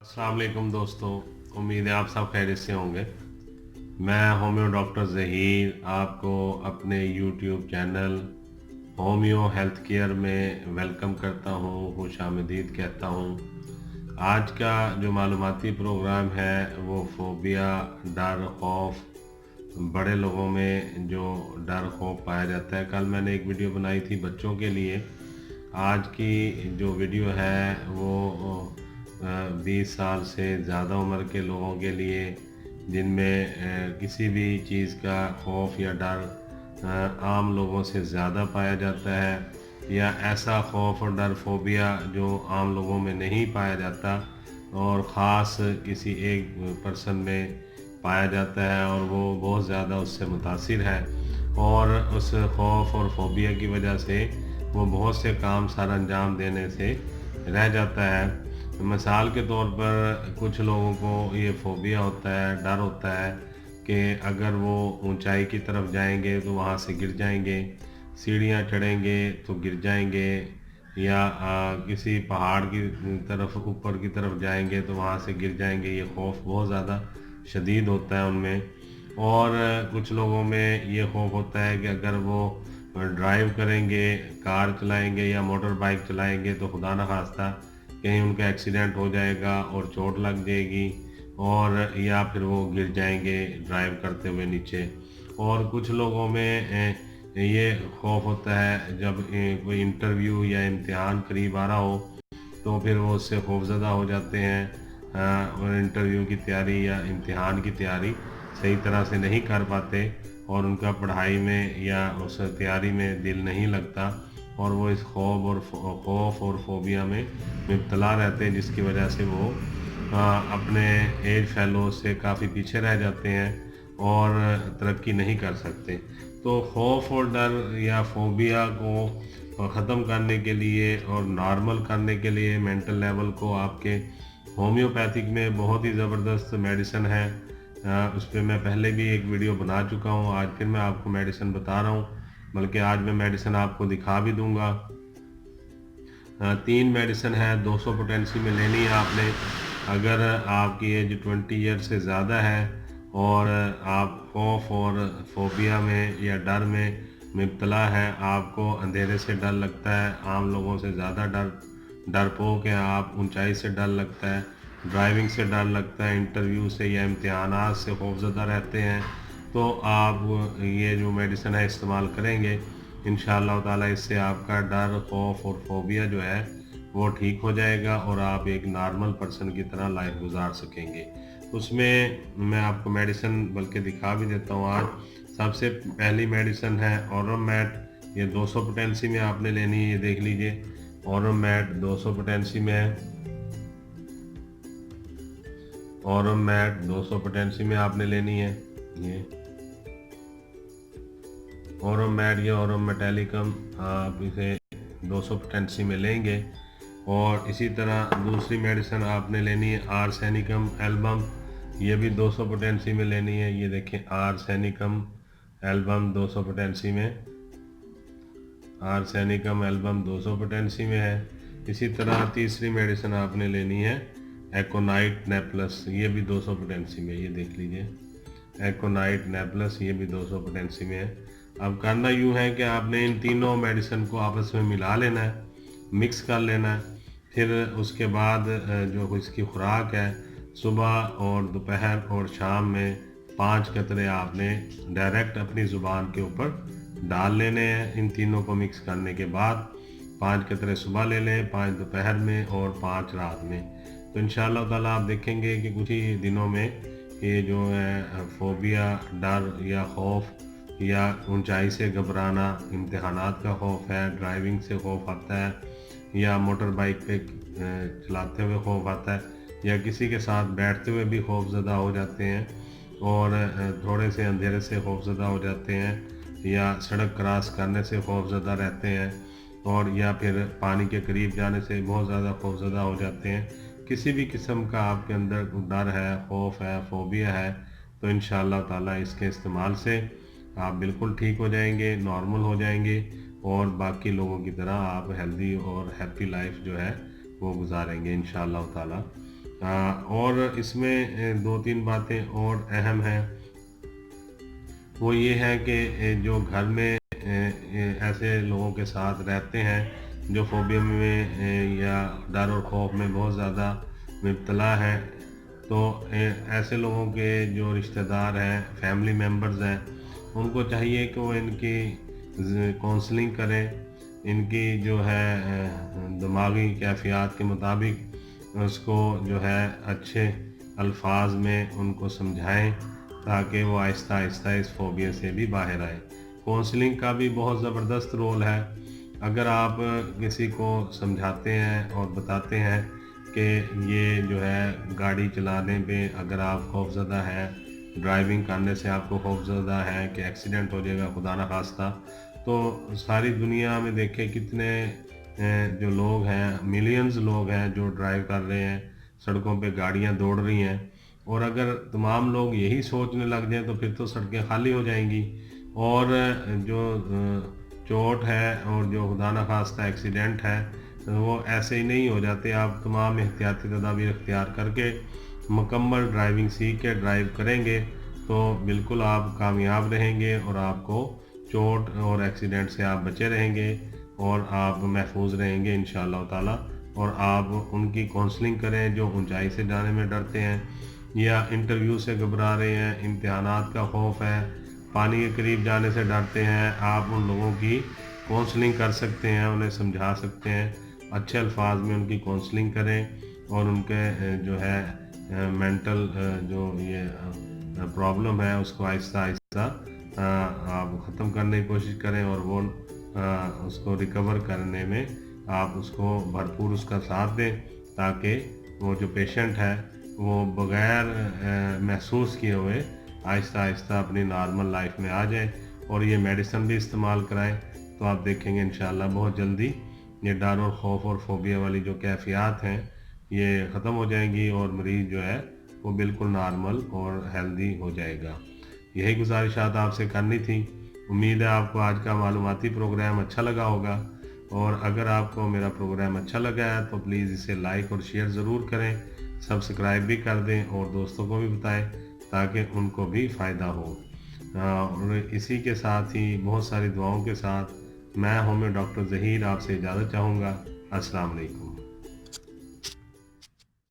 अस्सलाम वालेकुम दोस्तों, उम्मीद है आप सब खैरियत से होंगे। मैं होम्यो डॉक्टर ज़हीर आपको अपने YouTube channel homeo health care में वेलकम करता हूँ, खुशामदीद कहता हूँ। आज का जो मालूमाती प्रोग्राम है वो फ़ोबिया, डर, खौफ, बड़े लोगों में जो डर खौफ पाया जाता है। कल मैंने एक वीडियो बनाई थी बच्चों के लिए। आज की जो वीडियो है वो 20 साल से ज़्यादा उम्र के लोगों के लिए, जिनमें किसी भी चीज़ का खौफ या डर आम लोगों से ज़्यादा पाया जाता है, या ऐसा खौफ और डर फोबिया जो आम लोगों में नहीं पाया जाता और ख़ास किसी एक पर्सन में पाया जाता है और वो बहुत ज़्यादा उससे मुतासिर है, और उस खौफ और फोबिया की वजह से वो बहुत से काम सर अंजाम देने से रह जाता है। मिसाल के तौर पर कुछ लोगों को ये फोबिया होता है, डर होता है कि अगर वो ऊंचाई की तरफ जाएंगे तो वहाँ से गिर जाएंगे, सीढ़ियाँ चढ़ेंगे तो गिर जाएंगे, या किसी पहाड़ की तरफ ऊपर की तरफ जाएंगे तो वहाँ से गिर जाएंगे। ये खौफ बहुत ज़्यादा शदीद होता है उनमें। और कुछ लोगों में ये खौफ होता है कि अगर वो ड्राइव करेंगे, कार चलाएंगे या मोटर बाइक चलाएंगे तो खुदा न खास्ता कहीं उनका एक्सीडेंट हो जाएगा और चोट लग जाएगी, और या फिर वो गिर जाएंगे ड्राइव करते हुए नीचे। और कुछ लोगों में ये खौफ होता है जब कोई इंटरव्यू या इम्तिहान करीब आ रहा हो तो फिर वो उससे खौफज़दा हो जाते हैं, और इंटरव्यू की तैयारी या इम्तिहान की तैयारी सही तरह से नहीं कर पाते और उनका पढ़ाई में या उस तैयारी में दिल नहीं लगता, और वो इस खौफ और फोबिया में मुब्तला रहते हैं, जिसकी वजह से वो अपने एज फेलो से काफ़ी पीछे रह जाते हैं और तरक्की नहीं कर सकते। तो खौफ और डर या फोबिया को ख़त्म करने के लिए और नॉर्मल करने के लिए मेंटल लेवल को आपके होम्योपैथिक में बहुत ही ज़बरदस्त मेडिसिन है। उस पर मैं पहले भी एक वीडियो बना चुका हूँ, आज फिर मैं आपको मेडिसिन बता रहा हूँ, बल्कि आज मैं मेडिसिन आपको दिखा भी दूंगा। 3 मेडिसिन है, 200 पोटेंसी में लेनी है आपने। अगर आपकी एज 20 ईयर से ज़्यादा है और आप खौफ और फोबिया में या डर में मुब्तला है, आपको अंधेरे से डर लगता है, आम लोगों से ज़्यादा डरपोक है आप, ऊंचाई से डर लगता है, ड्राइविंग से डर लगता है, इंटरव्यू से या इम्तिहानात से खौफज़दा रहते हैं, तो आप ये जो मेडिसिन है इस्तेमाल करेंगे, इंशाअल्लाह ताला इससे आपका डर, खौफ और फोबिया जो है वो ठीक हो जाएगा और आप एक नॉर्मल पर्सन की तरह लाइफ गुजार सकेंगे। उसमें मैं आपको मेडिसिन बल्कि दिखा भी देता हूँ आज। सबसे पहली मेडिसिन है ऑरोमैट, ये 200 पोटेंसी में आपने लेनी है, ये देख लीजिए ऑरोमैट 200 पोटेंसी में है। ऑरोमैट 200 पोटेंसी में आपने लेनी है। ये ऑरोमैट या ऑरोमेटेलिकम आप इसे 200 पोटेंसी में लेंगे। और इसी तरह दूसरी मेडिसिन आपने लेनी है आर्सेनिकम एल्बम, ये भी 200 पोटेंसी में लेनी है। ये देखें आर्सेनिकम एल्बम 200 पोटेंसी में, आर्सेनिकम एल्बम 200 पोटेंसी में है। इसी तरह तीसरी मेडिसिन आपने लेनी है एकोनाइट नेप्लस, ये भी 200 पोटेंसी में, ये देख लीजिए एकोनाइट नेप्लस, ये भी 200 पोटेंसी में है। अब करना यूँ है कि आपने इन तीनों मेडिसिन को आपस में मिला लेना है, मिक्स कर लेना है। फिर उसके बाद जो इसकी खुराक है, सुबह और दोपहर और शाम में 5 कतरे आपने डायरेक्ट अपनी ज़ुबान के ऊपर डाल लेने हैं। इन तीनों को मिक्स करने के बाद 5 कतरे सुबह ले लें, 5 दोपहर में और 5 रात में। तो इंशाअल्लाह ताला आप देखेंगे कि कुछ ही दिनों में ये जो है फोबिया, डर या खौफ या ऊंचाई से घबराना, इम्तिहानात का खौफ है, ड्राइविंग से खौफ आता है, या मोटर बाइक पे चलाते हुए खौफ आता है, या किसी के साथ बैठते हुए भी खौफज़दा हो जाते हैं, और थोड़े से अंधेरे से खौफज़दा हो जाते हैं, या सड़क क्रॉस करने से खौफज़दा रहते हैं, और या फिर पानी के करीब जाने से बहुत ज़्यादा खौफज़दा हो जाते हैं। किसी भी किस्म का आपके अंदर डर है, खौफ है, फोबिया है, तो इंशाअल्लाह ताला इसके इस्तेमाल से आप बिल्कुल ठीक हो जाएंगे, नॉर्मल हो जाएंगे, और बाकी लोगों की तरह आप हेल्दी और हैप्पी लाइफ जो है वो गुजारेंगे इंशाअल्लाह ताला। और इसमें दो तीन बातें और अहम हैं। वो ये है कि जो घर में ऐसे लोगों के साथ रहते हैं जो फोबिया में या डर और खौफ में बहुत ज़्यादा मुब्तला हैं, तो ऐसे लोगों के जो रिश्तेदार हैं, फैमिली मेम्बर्स हैं, उनको चाहिए कि वो इनकी काउंसलिंग करें, इनकी जो है दिमागी कैफियत के मुताबिक उसको जो है अच्छे अल्फाज में उनको समझाएं ताकि वो आहिस्ता आहिस्ता इस फोबिया से भी बाहर आए। काउंसलिंग का भी बहुत ज़बरदस्त रोल है। अगर आप किसी को समझाते हैं और बताते हैं कि ये जो है गाड़ी चलाने पे अगर आप खौफज़दा हैं, ड्राइविंग करने से आपको खौफज़दा है कि एक्सीडेंट हो जाएगा खुदा न खास्ता, तो सारी दुनिया में देखें कितने जो लोग हैं, मिलियंस लोग हैं जो ड्राइव कर रहे हैं, सड़कों पे गाड़ियां दौड़ रही हैं, और अगर तमाम लोग यही सोचने लग जाएं तो फिर तो सड़कें खाली हो जाएंगी, और जो चोट है और जो खुदा न खास्ता एक्सीडेंट है वो ऐसे ही नहीं हो जाते। आप तमाम एहतियाती तदाबीर इख्तियार करके मुकम्मल ड्राइविंग सीख के ड्राइव करेंगे तो बिल्कुल आप कामयाब रहेंगे और आपको चोट और एक्सीडेंट से आप बचे रहेंगे और आप महफूज रहेंगे इंशाअल्लाह ताला। और आप उनकी काउंसलिंग करें जो ऊंचाई से जाने में डरते हैं या इंटरव्यू से घबरा रहे हैं, इम्तिहानात का खौफ है, पानी के करीब जाने से डरते हैं। आप उन लोगों की काउंसलिंग कर सकते हैं, उन्हें समझा सकते हैं, अच्छे अल्फाज में उनकी काउंसलिंग करें और उनके जो है मेंटल जो ये प्रॉब्लम है उसको आहिस्ता आहिस्ता आप ख़त्म करने की कोशिश करें और वो उसको रिकवर करने में आप उसको भरपूर उसका साथ दें ताकि वो जो पेशेंट है वो बग़ैर महसूस किए हुए आहिस्ता आहिस्ता अपनी नॉर्मल लाइफ में आ जाए और ये मेडिसिन भी इस्तेमाल कराएं। तो आप देखेंगे इंशाल्लाह बहुत जल्दी ये डर और खौफ और फोबिया वाली जो कैफियत हैं ये ख़त्म हो जाएंगी और मरीज़ जो है वो बिल्कुल नॉर्मल और हेल्दी हो जाएगा। यही गुजारिशात आपसे करनी थी। उम्मीद है आपको आज का मालूमाती प्रोग्राम अच्छा लगा होगा, और अगर आपको मेरा प्रोग्राम अच्छा लगा है तो प्लीज़ इसे लाइक और शेयर ज़रूर करें, सब्सक्राइब भी कर दें और दोस्तों को भी बताएं ताकि उनको भी फ़ायदा हो। और इसी के साथ ही बहुत सारी दुआओं के साथ मैं होम्यो डॉक्टर ज़हीर आपसे इजाज़त चाहूँगा। अस्सलाम वालेकुम।